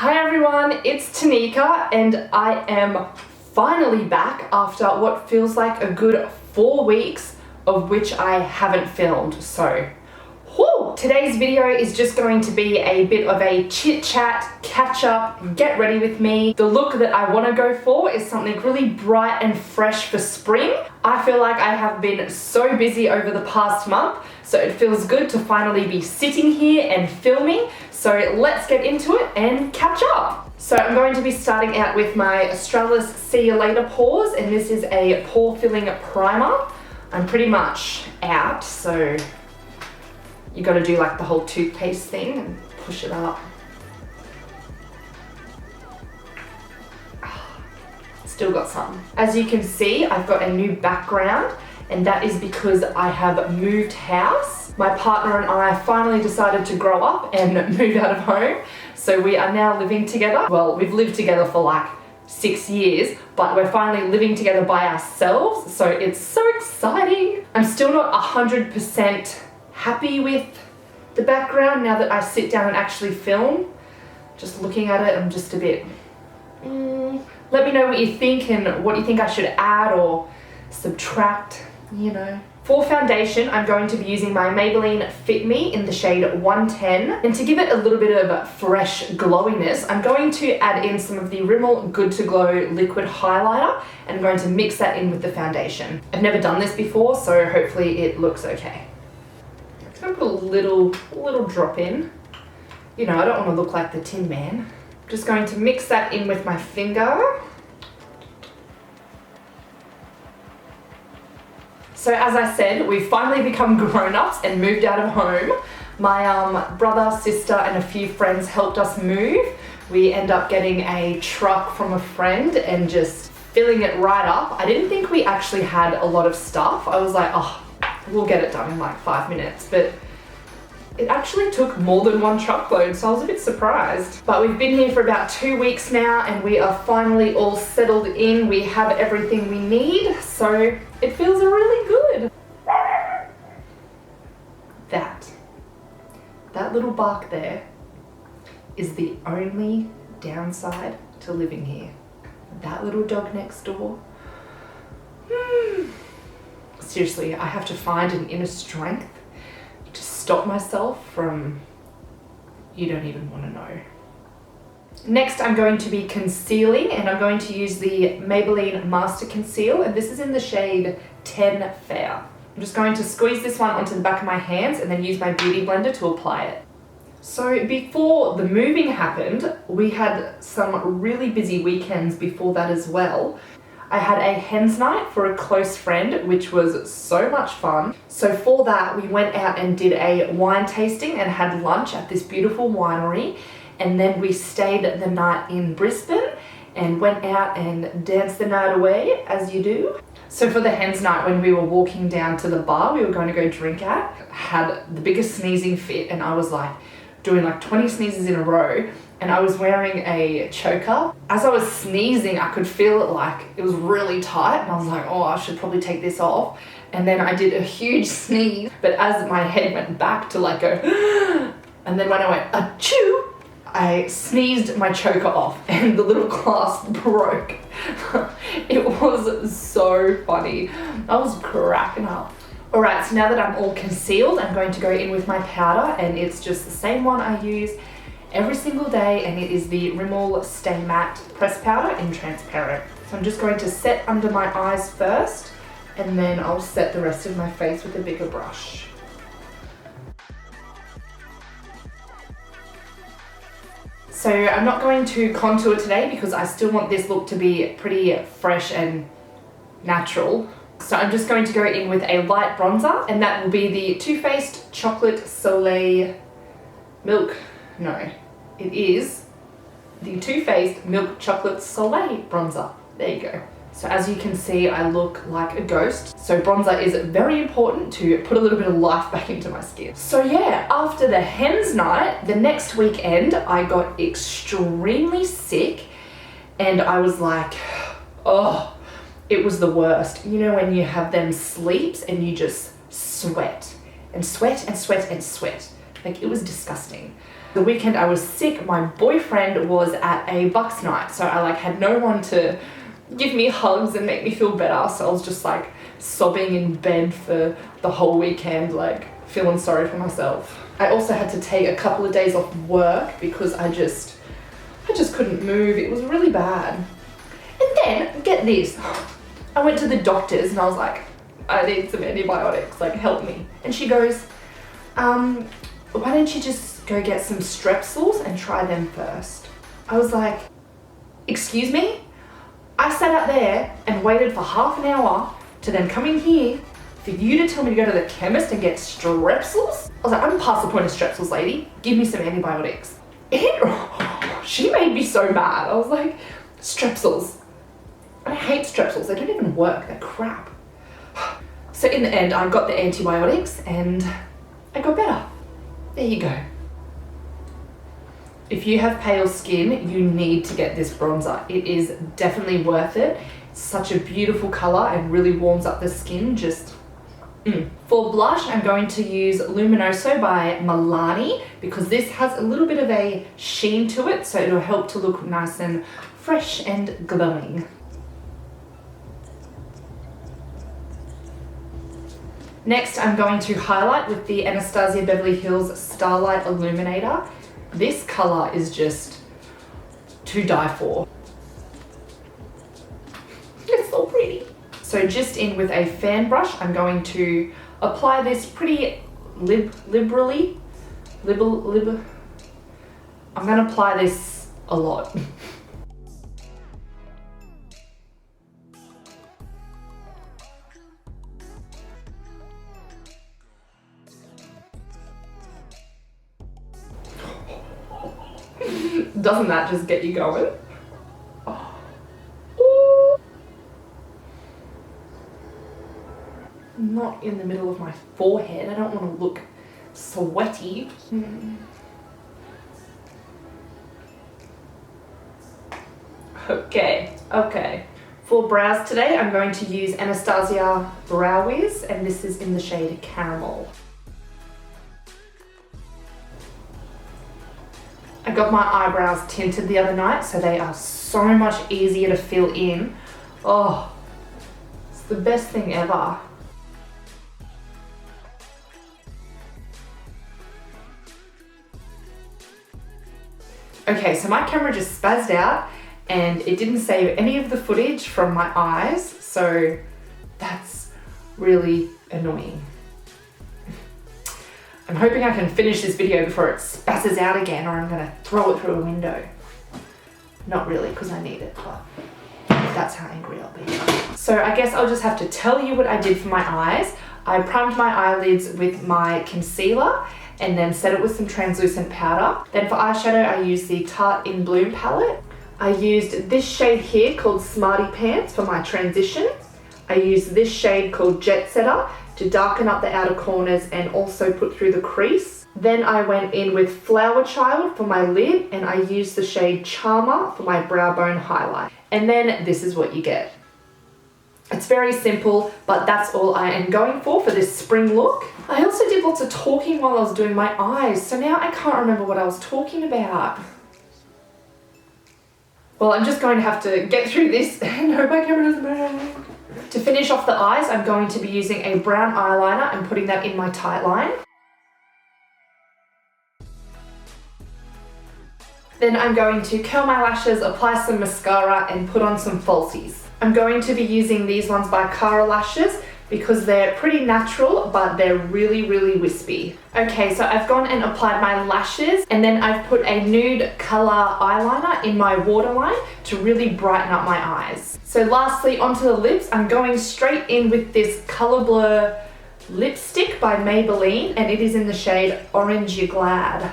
Hi everyone, it's Tanika and I am finally back after what feels like a good 4 weeks of which I haven't filmed, so whew. Today's video is just going to be a bit of a chit chat, catch up, get ready with me. The look that I want to go for is something really bright and fresh for spring. I feel like I have been so busy over the past month, so it feels good to finally be sitting here and filming. So let's get into it and catch up. So I'm going to be starting out with my Australis See You Later Pores, and this is a pore filling primer. I'm pretty much out, so you got to do like the whole toothpaste thing and push it up. Still got some. As you can see, I've got a new background, and that is because I have moved house. My partner and I finally decided to grow up and move out of home. So we are now living together. Well, we've lived together for like 6 years, but we're finally living together by ourselves. So it's so exciting. I'm still not 100% happy with the background now that I sit down and actually film. Just looking at it, I'm just a bit, let me know what you think and what you think I should add or subtract, you know. For foundation, I'm going to be using my Maybelline Fit Me in the shade 110. And to give it a little bit of fresh glowiness, I'm going to add in some of the Rimmel Good to Glow liquid highlighter, and I'm going to mix that in with the foundation. I've never done this before, so hopefully it looks okay. I'm just gonna put a little drop in. You know, I don't want to look like the Tin Man. I'm just going to mix that in with my finger. So as I said, we've finally become grown-ups and moved out of home. My brother, sister, and a few friends helped us move. We end up getting a truck from a friend and just filling it right up. I didn't think we actually had a lot of stuff. I was like, oh, we'll get it done in like 5 minutes, but it actually took more than one truckload, so I was a bit surprised. But we've been here for about 2 weeks now and we are finally all settled in. We have everything we need, so it feels really good. That little bark there is the only downside to living here. That little dog next door. Seriously, I have to find an inner strength to stop myself from, you don't even want to know. Next, I'm going to be concealing, and I'm going to use the Maybelline Master Conceal, and this is in the shade 10 Fair. I'm just going to squeeze this one onto the back of my hands and then use my beauty blender to apply it. So before the moving happened, we had some really busy weekends before that as well. I had a hens night for a close friend, which was so much fun. So for that, we went out and did a wine tasting and had lunch at this beautiful winery. And then we stayed the night in Brisbane and went out and danced the night away, as you do. So for the hens night, when we were walking down to the bar we were going to go drink at, had the biggest sneezing fit, and I was like doing like 20 sneezes in a row. And I was wearing a choker. As I was sneezing, I could feel it like it was really tight, and I was like, oh, I should probably take this off. And then I did a huge sneeze, but as my head went back to like go, and then when I went achoo, I sneezed my choker off and the little glass broke. It was so funny. I was cracking up. Alright, so now that I'm all concealed, I'm going to go in with my powder, and it's just the same one I use every single day, and it is the Rimmel Stay Matte Press Powder in Transparent. So I'm just going to set under my eyes first, and then I'll set the rest of my face with a bigger brush. So I'm not going to contour today because I still want this look to be pretty fresh and natural. So I'm just going to go in with a light bronzer, and that will be the Too Faced Chocolate Soleil Milk. No, it is the Too Faced Milk Chocolate Soleil bronzer. There you go. So as you can see, I look like a ghost. So bronzer is very important to put a little bit of life back into my skin. So yeah, after the hens night, the next weekend, I got extremely sick, and I was like, oh, it was the worst. You know when you have them sleeps and you just sweat and sweat and sweat and sweat. Like, it was disgusting. The weekend I was sick, my boyfriend was at a Bucks night, so I like had no one to give me hugs and make me feel better, so I was just like sobbing in bed for the whole weekend, like feeling sorry for myself. I also had to take a couple of days off work because I just couldn't move. It was really bad. And then, get this, I went to the doctor's and I was like, I need some antibiotics, like help me. And she goes, why don't you just go get some Strepsils and try them first? I was like, excuse me? I sat out there and waited for half an hour to then come in here for you to tell me to go to the chemist and get Strepsils? I was like, I'm past the point of Strepsils, lady. Give me some antibiotics. And she made me so mad. I was like, Strepsils. I hate Strepsils. They don't even work. They're crap. So in the end, I got the antibiotics and I got better. There you go. If you have pale skin, you need to get this bronzer. It is definitely worth it. It's such a beautiful color and really warms up the skin. Just For blush, I'm going to use Luminoso by Milani because this has a little bit of a sheen to it, so it'll help to look nice and fresh and glowing. Next, I'm going to highlight with the Anastasia Beverly Hills Starlight Illuminator. This color is just to die for. It's so pretty. So just in with a fan brush, I'm going to apply this pretty liberally. I'm going to apply this a lot. Doesn't that just get you going? Not in the middle of my forehead. I don't want to look sweaty. Okay. For brows today, I'm going to use Anastasia Brow Wiz, and this is in the shade Caramel. I got my eyebrows tinted the other night, so they are so much easier to fill in. Oh, it's the best thing ever. Okay, so my camera just spazzed out and it didn't save any of the footage from my eyes, so that's really annoying. I'm hoping I can finish this video before it spazzes out again, or I'm gonna throw it through a window. Not really, because I need it, but that's how angry I'll be. So I guess I'll just have to tell you what I did for my eyes. I primed my eyelids with my concealer and then set it with some translucent powder. Then for eyeshadow, I used the Tarte In Bloom palette. I used this shade here called Smarty Pants for my transition. I used this shade called Jet Setter to darken up the outer corners and also put through the crease. Then I went in with Flower Child for my lid, and I used the shade Charmer for my brow bone highlight. And then this is what you get. It's very simple, but that's all I am going for this spring look. I also did lots of talking while I was doing my eyes, so now I can't remember what I was talking about. Well, I'm just going to have to get through this and hope my camera doesn't burn. To finish off the eyes, I'm going to be using a brown eyeliner and putting that in my tight line. Then I'm going to curl my lashes, apply some mascara and put on some falsies. I'm going to be using these ones by Cara Lashes because they're pretty natural, but they're really, really wispy. Okay, so I've gone and applied my lashes, and then I've put a nude color eyeliner in my waterline to really brighten up my eyes. So lastly, onto the lips, I'm going straight in with this Color Blur lipstick by Maybelline, and it is in the shade Orange You Glad.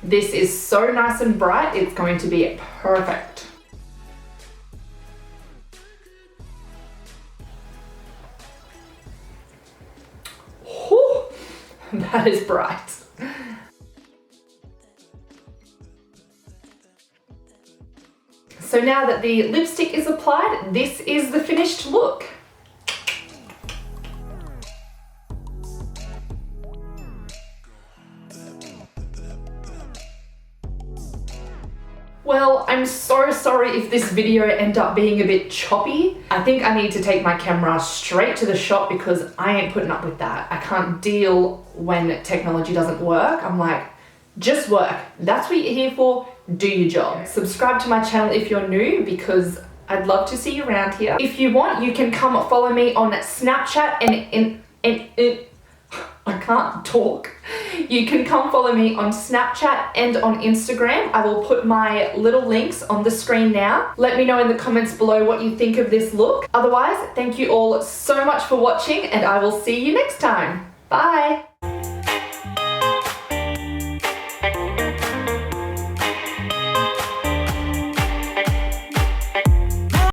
This is so nice and bright, it's going to be perfect. That is bright. So now that the lipstick is applied, this is the finished look. Well, I'm so sorry if this video ended up being a bit choppy. I think I need to take my camera straight to the shop because I ain't putting up with that. I can't deal when technology doesn't work. I'm like, just work. That's what you're here for. Do your job. Subscribe to my channel if you're new because I'd love to see you around here. If you want, you can come follow me on Snapchat and I can't talk. You can come follow me on Snapchat and on Instagram. I will put my little links on the screen now. Let me know in the comments below what you think of this look. Otherwise, thank you all so much for watching and I will see you next time. Bye.